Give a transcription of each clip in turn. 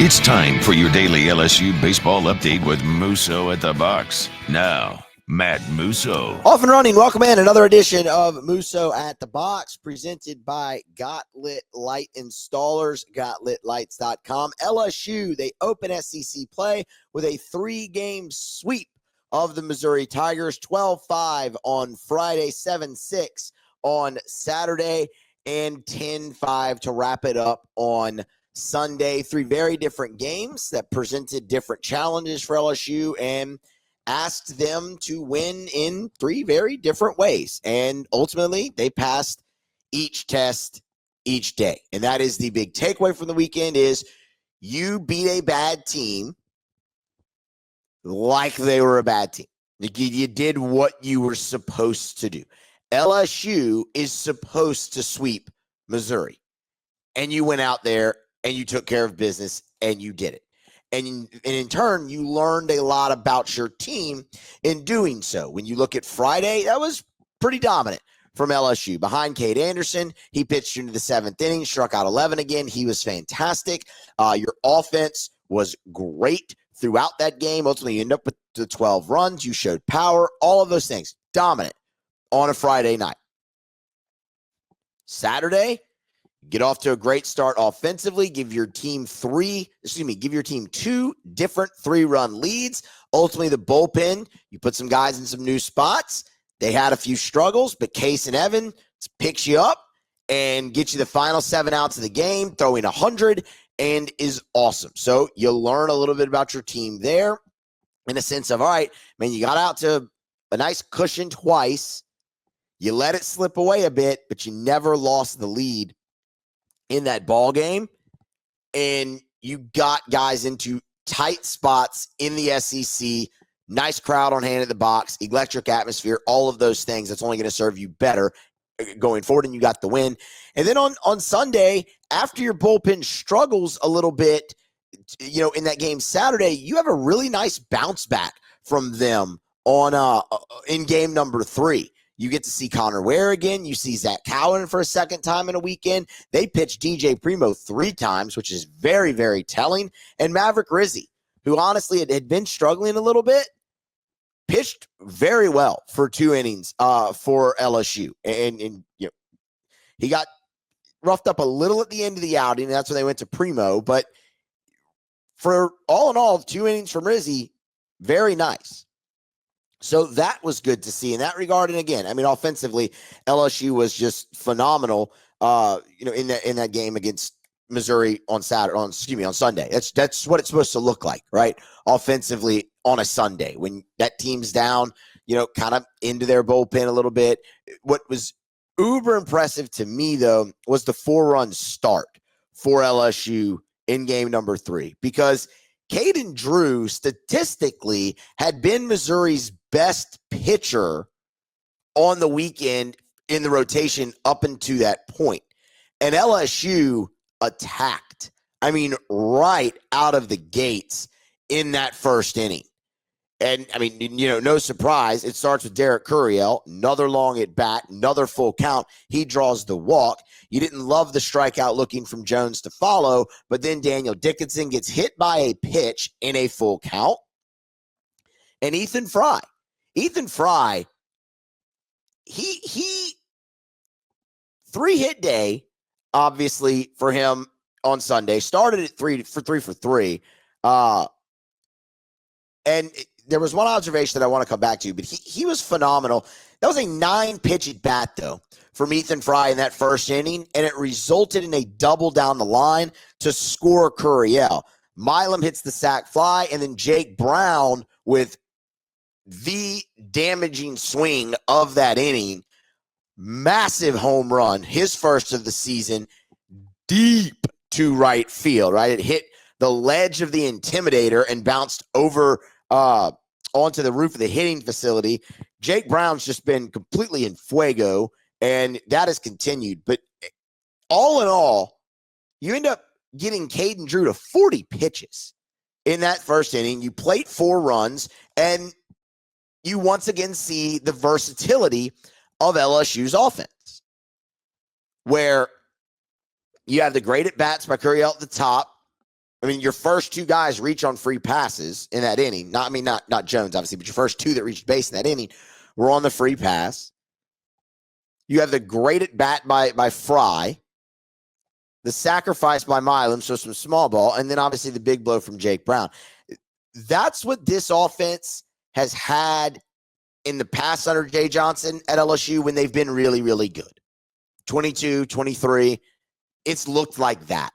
It's time for your daily LSU baseball update with Musso at the box. Now, Matt Musso. Off and running. Welcome in another edition of Musso at the Box, presented by Got Lit Light Installers, gotlitlights.com. LSU, they open SEC play with a 3-game sweep of the Missouri Tigers, 12-5 on Friday, 7-6 on Saturday, and 10-5 to wrap it up on Sunday. 3 very different games that presented different challenges for LSU and asked them to win in 3 very different ways. And ultimately, they passed each test each day. And that is the big takeaway from the weekend is you beat a bad team like they were a bad team. You did what you were supposed to do. LSU is supposed to sweep Missouri. And you went out there and you took care of business and you did it. And in turn, you learned a lot about your team in doing so. When you look at Friday, that was pretty dominant from LSU. Behind Cade Anderson, he pitched into the 7th inning, struck out 11 again. He was fantastic. Your offense was great throughout that game. Ultimately, you end up with the 12 runs. You showed power, all of those things. Dominant on a Friday night. Saturday, get off to a great start offensively. Give your team 2 different 3-run leads. Ultimately, the bullpen, you put some guys in some new spots. They had a few struggles, but Case and Evan picks you up and gets you the final 7 outs of the game, throwing 100, and is awesome. So you learn a little bit about your team there in a sense of, all right, man, you got out to a nice cushion twice. You let it slip away a bit, but you never lost the lead in that ball game, and you got guys into tight spots in the SEC, nice crowd on hand at the box, electric atmosphere, all of those things. That's only going to serve you better going forward, and you got the win. And then on Sunday, after your bullpen struggles a little bit, in that game Saturday, you have a really nice bounce back from them on in game number 3. You get to see Connor Ware again. You see Zach Cowan for a second time in a weekend. They pitched DJ Primo 3 times, which is very, very telling. And Maverick Rizzi, who honestly had been struggling a little bit, pitched very well for 2 innings for LSU. And he got roughed up a little at the end of the outing. And that's when they went to Primo. But for all in all, 2 innings from Rizzi, very nice. So that was good to see in that regard. And again, I mean, offensively, LSU was just phenomenal. In that game against Missouri on Sunday. That's what it's supposed to look like, right? Offensively on a Sunday when that team's down, kind of into their bullpen a little bit. What was uber impressive to me though was the 4-run start for LSU in game number 3 because Caden Drew statistically had been Missouri's best pitcher on the weekend in the rotation up until that point. And LSU attacked, right out of the gates in that first inning. And, no surprise, it starts with Derek Curiel, another long at bat, another full count. He draws the walk. You didn't love the strikeout looking from Jones to follow, but then Daniel Dickinson gets hit by a pitch in a full count. And Ethan Fry, he 3-hit day, obviously, for him on Sunday. Started at 3 for 3. And there was one observation that I want to come back to, but he was phenomenal. That was a 9-pitch at bat, though, from Ethan Fry in that first inning, and it resulted in a double down the line to score Curiel. Milam hits the sac fly, and then Jake Brown with the damaging swing of that inning. Massive home run, his first of the season, deep to right field, right? It hit the ledge of the Intimidator and bounced over onto the roof of the hitting facility. Jake Brown's just been completely in fuego, and that has continued. But all in all, you end up getting Caden Drew to 40 pitches in that first inning. You plate 4 runs, and you once again see the versatility of LSU's offense, where you have the great at-bats by Curiel at the top, I mean, your first two guys reach on free passes in that inning. Not Jones, obviously, but your first two that reached base in that inning were on the free pass. You have the great at bat by Fry, the sacrifice by Milam, so some small ball, and then obviously the big blow from Jake Brown. That's what this offense has had in the past under Jay Johnson at LSU when they've been really, really good. 22, 23, it's looked like that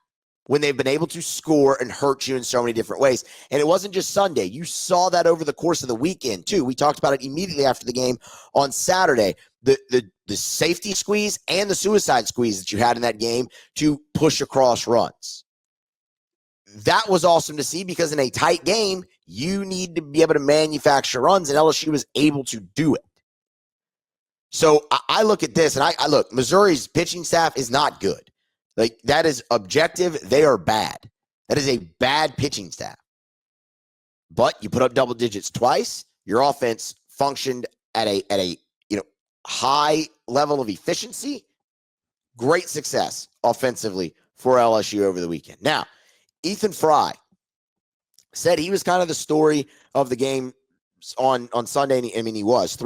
when they've been able to score and hurt you in so many different ways. And it wasn't just Sunday. You saw that over the course of the weekend, too. We talked about it immediately after the game on Saturday. The safety squeeze and the suicide squeeze that you had in that game to push across runs. That was awesome to see because in a tight game, you need to be able to manufacture runs, and LSU was able to do it. So I look at this, and I look, Missouri's pitching staff is not good. Like, that is objective. They are bad. That is a bad pitching staff. But you put up double digits twice. Your offense functioned at a high level of efficiency. Great success offensively for LSU over the weekend. Now, Ethan Fry said he was kind of the story of the game on Sunday. I mean, he was.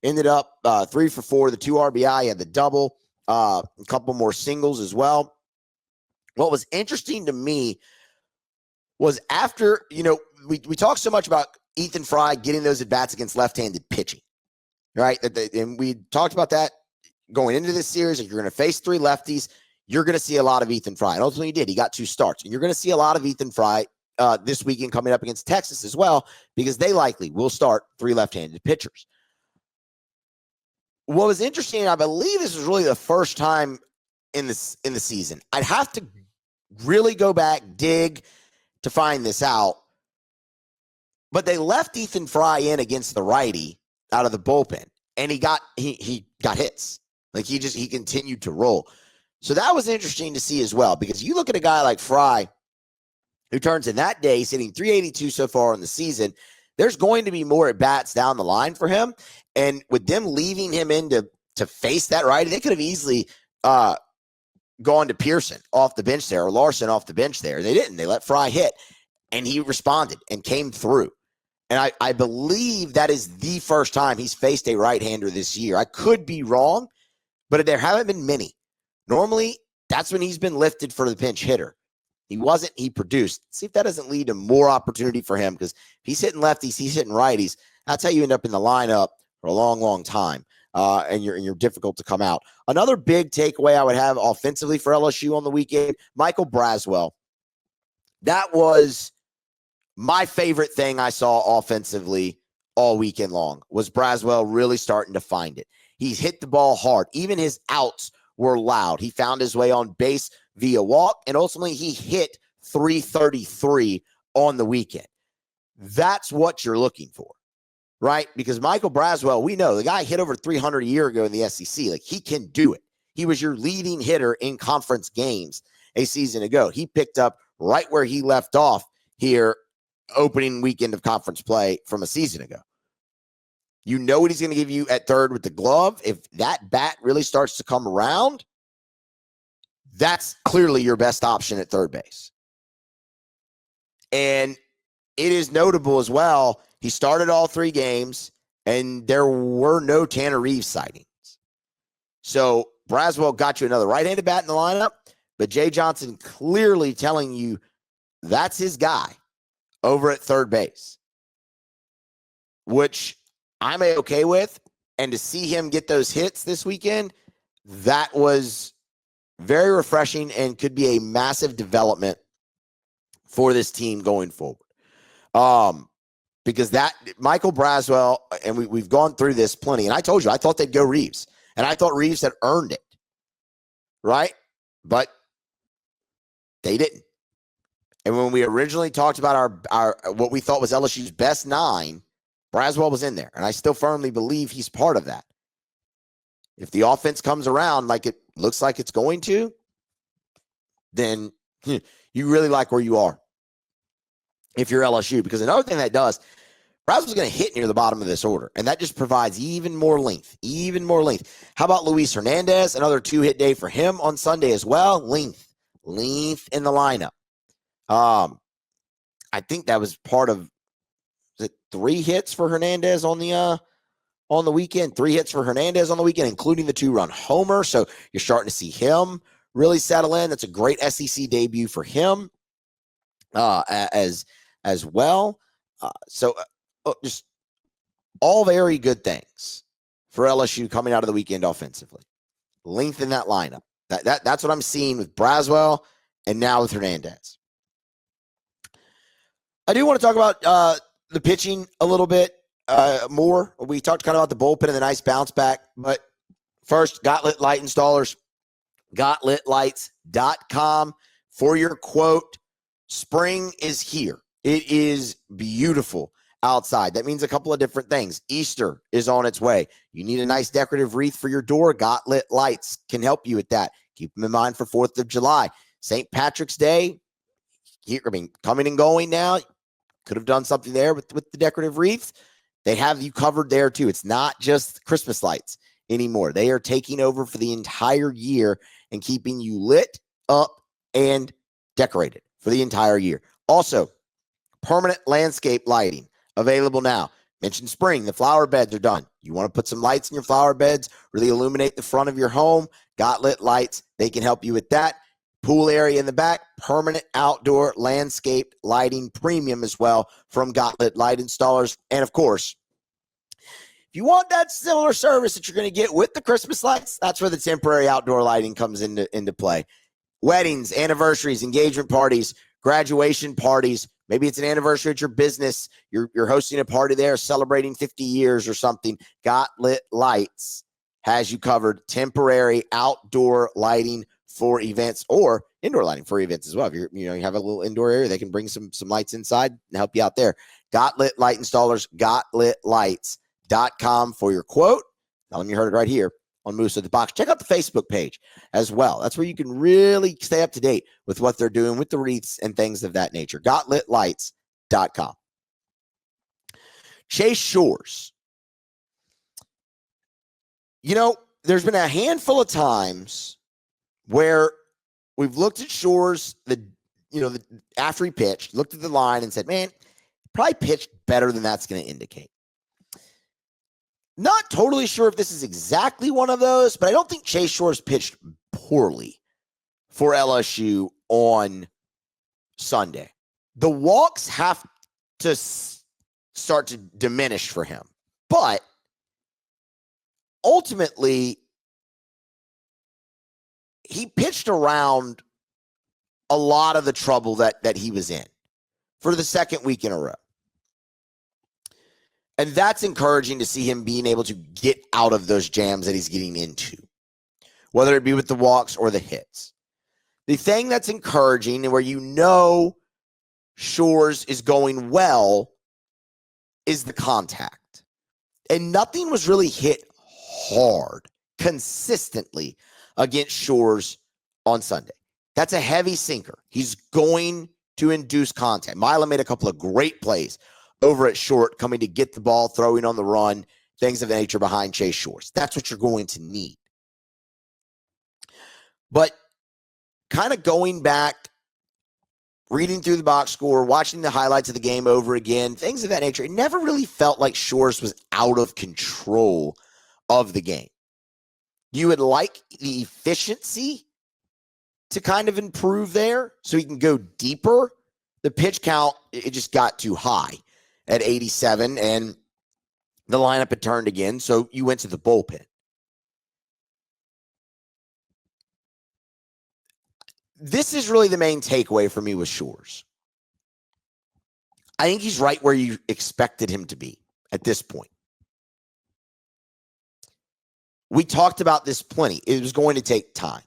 Ended up 3 for 4, the 2 RBI, he had the double, a couple more singles as well. What was interesting to me was after, we talked so much about Ethan Fry getting those at-bats against left-handed pitching, right? And we talked about that going into this series. If you're going to face 3 lefties, you're going to see a lot of Ethan Fry. And ultimately he did. He got 2 starts. And you're going to see a lot of Ethan Fry this weekend coming up against Texas as well, because they likely will start 3 left-handed pitchers. What was interesting, I believe this was really the first time in the season. I'd have to really go back, dig to find this out. But they left Ethan Fry in against the righty out of the bullpen, and he got hits. Like, he continued to roll. So that was interesting to see as well, because you look at a guy like Fry, who turns in that day, he's hitting 382 so far in the season. There's going to be more at-bats down the line for him. And with them leaving him in to face that righty, they could have easily gone to Pearson off the bench there, or Larson off the bench there. They didn't. They let Fry hit, and he responded and came through. And I believe that is the first time he's faced a right-hander this year. I could be wrong, but there haven't been many. Normally, that's when he's been lifted for the pinch hitter. He wasn't. He produced. See if that doesn't lead to more opportunity for him, because if he's hitting lefties, he's hitting righties. That's how you end up in the lineup for a long, long time, and you're difficult to come out. Another big takeaway I would have offensively for LSU on the weekend, Michael Braswell. That was my favorite thing I saw offensively all weekend long, was Braswell really starting to find it. He's hit the ball hard. Even his outs were loud. He found his way on base via walk, and ultimately he hit 333 on the weekend. That's what you're looking for, right? Because Michael Braswell, we know the guy hit over 300 a year ago in the SEC. Like, he can do it. He was your leading hitter in conference games a season ago. He picked up right where he left off here opening weekend of conference play from a season ago. You know what he's going to give you at third with the glove. If that bat really starts to come around, that's clearly your best option at third base. And it is notable as well, he started all 3 games, and there were no Tanner Reeves sightings. So Braswell got you another right-handed bat in the lineup, but Jay Johnson clearly telling you that's his guy over at third base, which I'm okay with. And to see him get those hits this weekend, that was very refreshing and could be a massive development for this team going forward. Because that Michael Braswell, and we've gone through this plenty, and I told you, I thought they'd go Reeves, and I thought Reeves had earned it, right? But they didn't. And when we originally talked about our what we thought was LSU's best 9, Braswell was in there, and I still firmly believe he's part of that. If the offense comes around like it looks like it's going to, then you really like where you are if you're LSU. Because another thing that does, Braswell's going to hit near the bottom of this order, and that just provides even more length. How about Luis Hernandez? Another 2-hit day for him on Sunday as well. Length in the lineup. I think that was part of the 3 hits for Hernandez on the weekend. 3 hits for Hernandez on the weekend, including the 2-run homer. So you're starting to see him really settle in. That's a great SEC debut for him as well. Just all very good things for LSU coming out of the weekend offensively. Lengthen that lineup. That's what I'm seeing with Braswell and now with Hernandez. I do want to talk about the pitching a little bit more. We talked kind of about the bullpen and the nice bounce back. But first, Gotlit Light Installers, gotlitlights.com for your quote. Spring is here. It is beautiful outside. That means a couple of different things. Easter is on its way. You need a nice decorative wreath for your door. Gotlit Lights can help you with that. Keep them in mind for 4th of July. St. Patrick's Day, coming and going now. Could have done something there with the decorative wreaths. They have you covered there too. It's not just Christmas lights anymore. They are taking over for the entire year and keeping you lit up and decorated for the entire year. Also, permanent landscape lighting available now. Mentioned spring, the flower beds are done. You want to put some lights in your flower beds, really illuminate the front of your home. Gotlit Lights, they can help you with that. Pool area in the back, permanent outdoor landscape lighting premium as well from Gotlit Light Installers. And of course, if you want that similar service that you're going to get with the Christmas lights, that's where the temporary outdoor lighting comes into play. Weddings, anniversaries, engagement parties, graduation parties. Maybe it's an anniversary at your business. You're hosting a party there, celebrating 50 years or something. Gotlit Lights has you covered. Temporary outdoor lighting for events or indoor lighting for events as well. If you have a little indoor area, they can bring some lights inside and help you out there. Gotlit Light Installers, gotlitlights.com for your quote. Tell them you heard it right here on Musso the Box. Check out the Facebook page as well. That's where you can really stay up to date with what they're doing with the wreaths and things of that nature. gotlitlights.com. Chase Shores. There's been a handful of times where we've looked at Shores, after he pitched, looked at the line and said, man, probably pitched better than that's going to indicate. Not totally sure if this is exactly one of those, but I don't think Chase Shores pitched poorly for LSU on Sunday. The walks have to start to diminish for him, but ultimately, he pitched around a lot of the trouble that he was in for the second week in a row. And that's encouraging to see him being able to get out of those jams that he's getting into, whether it be with the walks or the hits. The thing that's encouraging and where Shores is going well is the contact. And nothing was really hit hard consistently against Shores on Sunday. That's a heavy sinker. He's going to induce contact. Mila made a couple of great plays over at short, coming to get the ball, throwing on the run, things of that nature behind Chase Shores. That's what you're going to need. But kind of going back, reading through the box score, watching the highlights of the game over again, things of that nature, it never really felt like Shores was out of control of the game. You would like the efficiency to kind of improve there so he can go deeper. The pitch count, it just got too high at 87, and the lineup had turned again, so you went to the bullpen. This is really the main takeaway for me with Shores. I think he's right where you expected him to be at this point. We talked about this plenty. It was going to take time.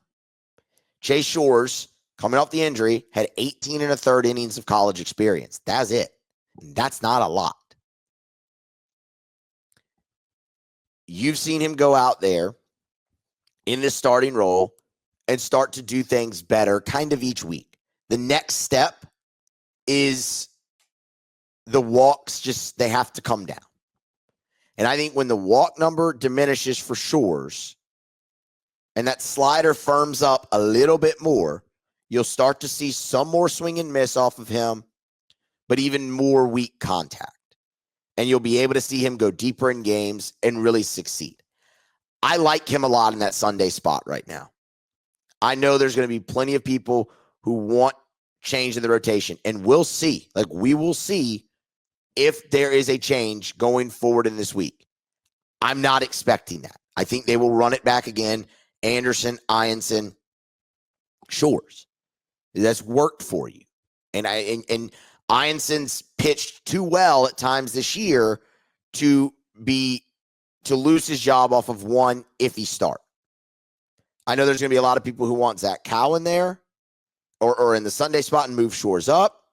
Chase Shores, coming off the injury, had 18 1/3 innings of college experience. That's it. That's not a lot. You've seen him go out there in this starting role and start to do things better kind of each week. The next step is the walks, they have to come down. And I think when the walk number diminishes for Shores and that slider firms up a little bit more, you'll start to see some more swing and miss off of him, but even more weak contact. And you'll be able to see him go deeper in games and really succeed. I like him a lot in that Sunday spot right now. I know there's going to be plenty of people who want change in the rotation, and we'll see. We will see if there is a change going forward in this week. I'm not expecting that. I think they will run it back again. Anderson, Ianson, Shores. That's worked for you. And Ianson's pitched too well at times this year to lose his job off of one if he starts. I know there's going to be a lot of people who want Zach Cowan there or in the Sunday spot and move Shores up.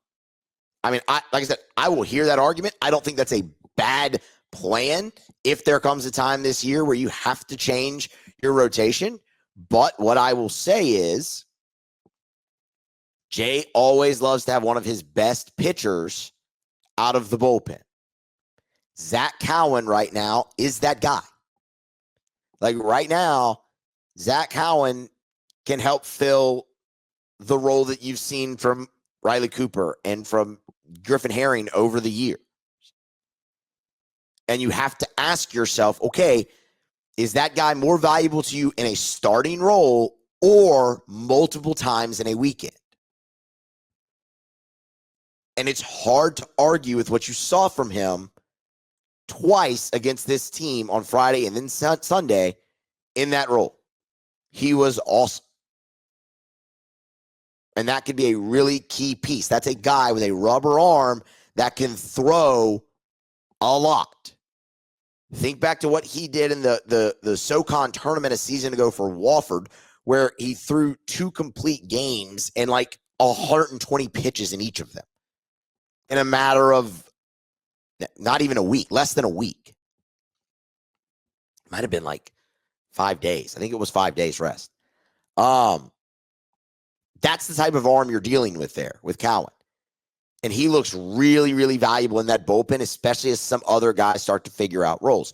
I mean, like I said, I will hear that argument. I don't think that's a bad plan if there comes a time this year where you have to change your rotation. But what I will say is Jay always loves to have one of his best pitchers out of the bullpen. Zach Cowan right now is that guy. Right now, Zach Cowan can help fill the role that you've seen from Riley Cooper and from Griffin Herring over the years. And you have to ask yourself, okay, is that guy more valuable to you in a starting role or multiple times in a weekend? And it's hard to argue with what you saw from him twice against this team on Friday and then Sunday in that role. He was awesome. And that could be a really key piece. That's a guy with a rubber arm that can throw a lot. Think back to what he did in the SoCon tournament a season ago for Wofford, where he threw 2 complete games and 120 pitches in each of them in a matter of not even a week, less than a week. Might have been 5 days. I think it was 5 days rest. That's the type of arm you're dealing with there with Cowan. And he looks really, really valuable in that bullpen, especially as some other guys start to figure out roles.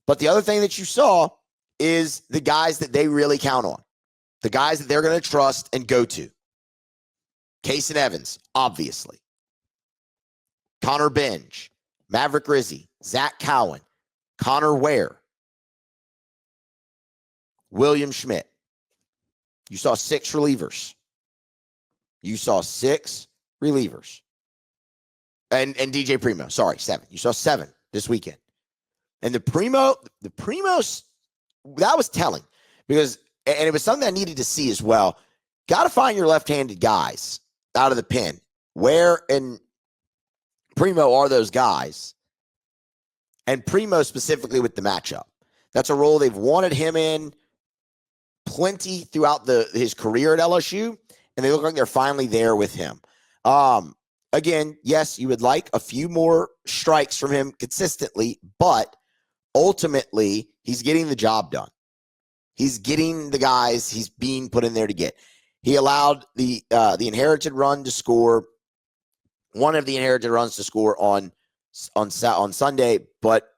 But the other thing that you saw is the guys that they really count on, the guys that they're going to trust and go to. Case and Evans, obviously. Connor Benj, Maverick Rizzi, Zach Cowan, Connor Ware, William Schmidt. You saw 6 relievers. You saw 6 relievers. And DJ Primo, 7. You saw 7 this weekend. And the Primos, that was telling because, and it was something I needed to see as well. Got to find your left-handed guys out of the pen. Where and Primo are those guys. And Primo specifically with the matchup. That's a role they've wanted him in plenty throughout his career at LSU. And they look like they're finally there with him. Again, yes, you would like a few more strikes from him consistently, but ultimately, he's getting the job done. He's getting the guys he's being put in there to get. He allowed the inherited run to score, one of the inherited runs to score on Sunday, but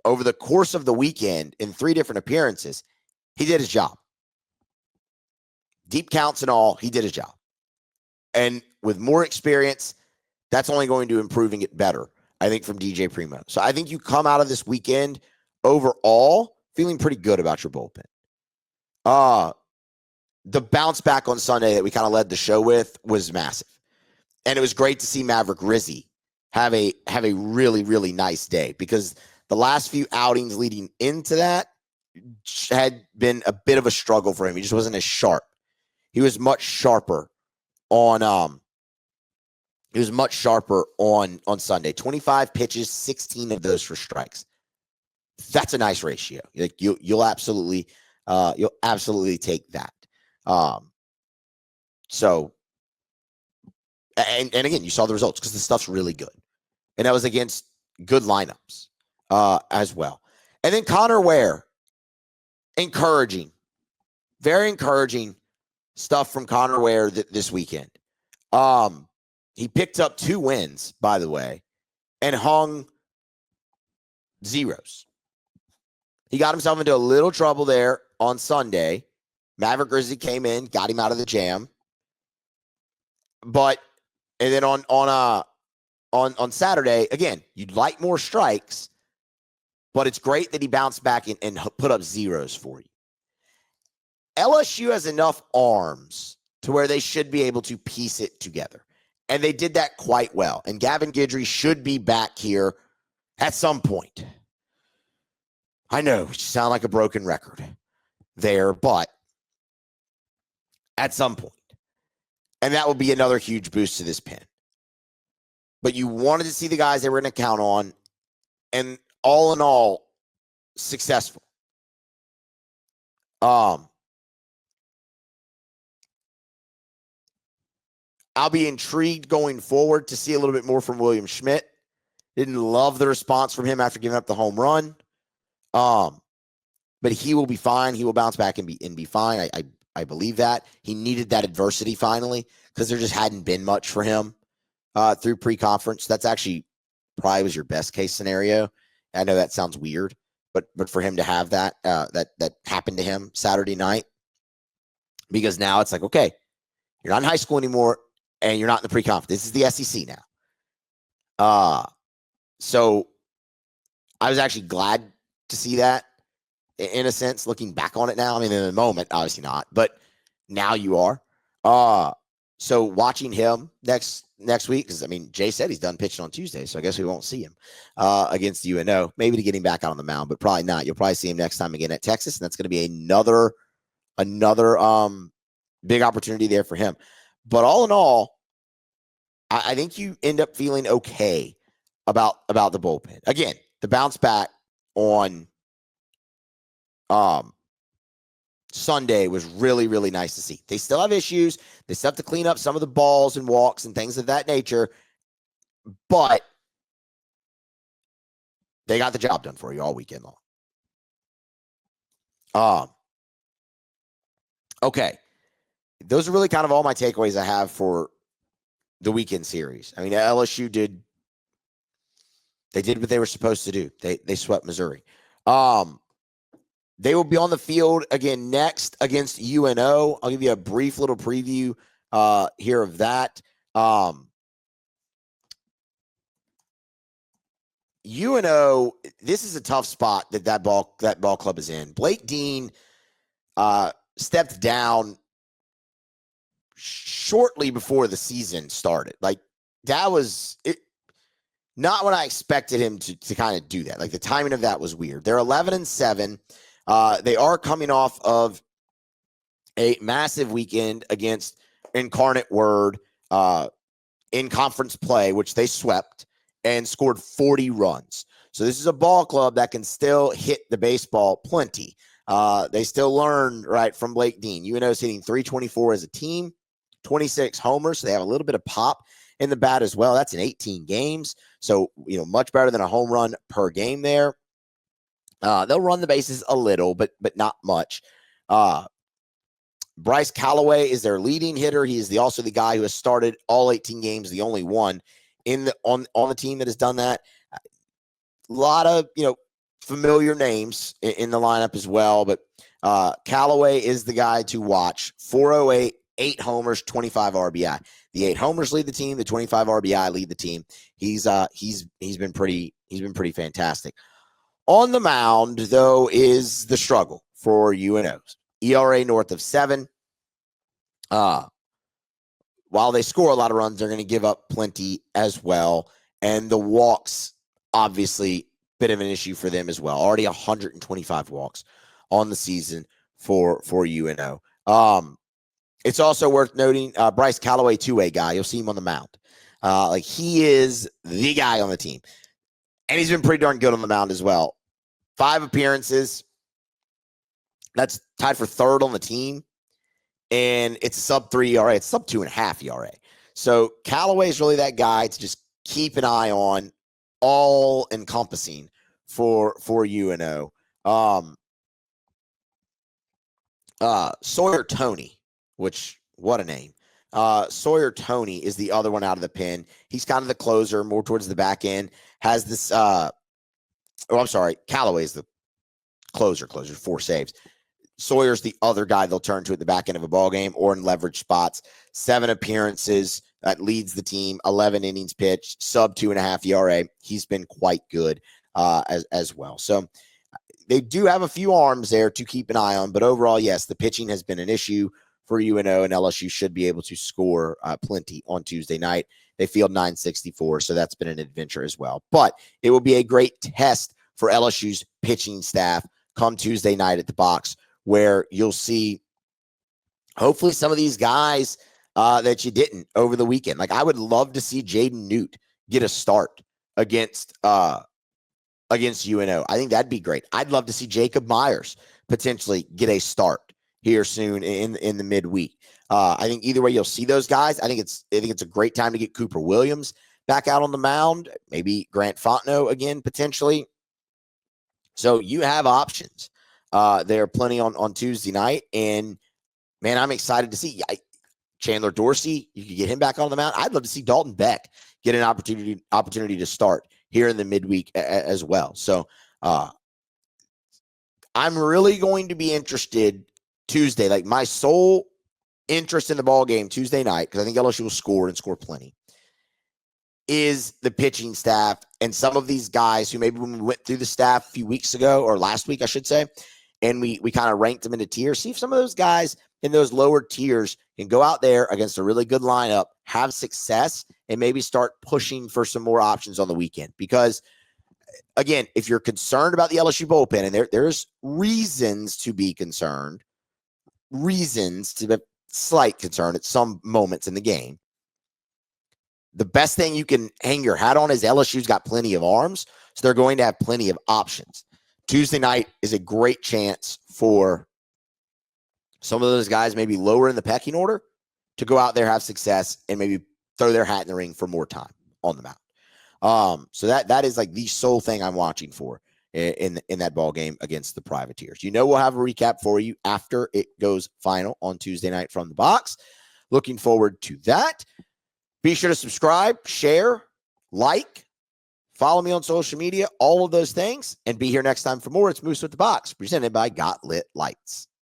over the course of the weekend, in 3 different appearances, he did his job. Deep counts and all, he did his job. And with more experience, that's only going to improving it better, I think, from DJ Primo. So I think you come out of this weekend overall feeling pretty good about your bullpen. The bounce back on Sunday that we kind of led the show with was massive. And it was great to see Maverick Rizzi have a really, really nice day because the last few outings leading into that had been a bit of a struggle for him. He just wasn't as sharp. He was much sharper on Sunday. 25 pitches, 16 of those for strikes. That's a nice ratio. You'll absolutely take that. So and again, you saw the results because the stuff's really good. And that was against good lineups as well. And then Connor Ware, encouraging. Very encouraging stuff from Connor Ware this weekend. He picked up 2 wins, by the way, and hung zeros. He got himself into a little trouble there on Sunday. Maverick Rizzi came in, got him out of the jam. But and then on Saturday, again, you'd like more strikes, but it's great that he bounced back and put up zeros for you. LSU has enough arms to where they should be able to piece it together. And they did that quite well. And Gavin Guidry should be back here at some point. I know, you sound like a broken record there, but at some point. And that will be another huge boost to this pen. But you wanted to see the guys they were going to count on, and all in all, successful. I'll be intrigued going forward to see a little bit more from William Schmidt. Didn't love the response from him after giving up the home run. But he will be fine. He will bounce back and be fine. I believe that. He needed that adversity finally because there just hadn't been much for him through pre-conference. That's actually probably was your best case scenario. I know that sounds weird, but for him to have that that happened to him Saturday night, because now it's like, okay, you're not in high school anymore and you're not in the pre-conference. This is the SEC now. So I was actually glad to see that in a sense, looking back on it now. I mean, in the moment, obviously not, but now you are. So watching him next week, because I mean, Jay said he's done pitching on Tuesday, so I guess we won't see him against UNO. Maybe to get him back out on the mound, but probably not. You'll probably see him next time again at Texas, and that's going to be another big opportunity there for him. But all in all, I think you end up feeling okay about the bullpen. Again, the bounce back on Sunday was really, really nice to see. They still have issues. They still have to clean up some of the balls and walks and things of that nature, but they got the job done for you all weekend long. Okay. Those are really kind of all my takeaways I have for the weekend series. I mean, LSU did what they were supposed to do. They swept Missouri. They will be on the field again next against UNO. I'll give you a brief little preview here of that. UNO, this is a tough spot that ball club is in. Blake Dean stepped down shortly before the season started. Like, that was it. Not what I expected him to kind of do that. Like, the timing of that was weird. They're 11-7. They are coming off of a massive weekend against Incarnate Word in conference play, which they swept and scored 40 runs. So this is a ball club that can still hit the baseball plenty. They still learn right from Blake Dean. UNO is hitting 324 as a team, 26 homers. So they have a little bit of pop in the bat as well. That's in 18 games. So, much better than a home run per game there. They'll run the bases a little, but not much. Bryce Callaway is their leading hitter. He is also the guy who has started all 18 games, the only one on the team that has done that. A lot of familiar names in the lineup as well, but Callaway is the guy to watch. 408, 8 homers, 25 RBI. The 8 homers lead the team. The 25 RBI lead the team. He's been pretty fantastic. On the mound, though, is the struggle for UNOs. ERA north of 7. While they score a lot of runs, they're going to give up plenty as well. And the walks, obviously, bit of an issue for them as well. Already 125 walks on the season for UNO. It's also worth noting Bryce Callaway, two-way guy. You'll see him on the mound. He is the guy on the team. And he's been pretty darn good on the mound as well. 5 appearances. That's tied for 3rd on the team. And it's a sub-3 ERA. It's sub-2.5 ERA. So Callaway is really that guy to just keep an eye on, all encompassing for UNO. Sawyer Toney, which, what a name. Sawyer Toney is the other one out of the pen. He's kind of the closer, more towards the back end. Has this, Callaway is the closer, 4 saves. Sawyer's the other guy they'll turn to at the back end of a ball game or in leverage spots. 7 appearances, that leads the team, 11 innings pitched, sub 2.5 ERA. He's been quite good as well. So they do have a few arms there to keep an eye on, but overall, yes, the pitching has been an issue for UNO, and LSU should be able to score plenty on Tuesday night. They field 964, so that's been an adventure as well. But it will be a great test for LSU's pitching staff come Tuesday night at the box, where you'll see hopefully some of these guys that you didn't over the weekend. Like, I would love to see Jaden Newt get a start against UNO. I think that'd be great. I'd love to see Jacob Myers potentially get a start here soon in the midweek. I think either way you'll see those guys. I think it's a great time to get Cooper Williams back out on the mound. Maybe Grant Fontenot again potentially. So you have options. There are plenty on Tuesday night, and man, I'm excited to see Chandler Dorsey. You could get him back on the mound. I'd love to see Dalton Beck get an opportunity to start here in the midweek as well. So I'm really going to be interested Tuesday. Like, my sole interest in the ball game Tuesday night, because I think LSU will score and score plenty, is the pitching staff and some of these guys who maybe when we went through the staff a few weeks ago, or last week, I should say, and we kind of ranked them into tiers. See if some of those guys in those lower tiers can go out there against a really good lineup, have success, and maybe start pushing for some more options on the weekend. Because, again, if you're concerned about the LSU bullpen, and there's reasons to be concerned, reasons to be slight concern at some moments in the game, the best thing you can hang your hat on is LSU's got plenty of arms, so they're going to have plenty of options. Tuesday night is a great chance for some of those guys maybe lower in the pecking order to go out there, have success, and maybe throw their hat in the ring for more time on the mound. So that is like the sole thing I'm watching for in that ball game against the Privateers. We'll have a recap for you after it goes final on Tuesday night from the box. Looking forward to that. Be sure to subscribe, share, like, follow me on social media, all of those things, and be here next time for more. It's Moose with the Box, presented by Got Lit Lights.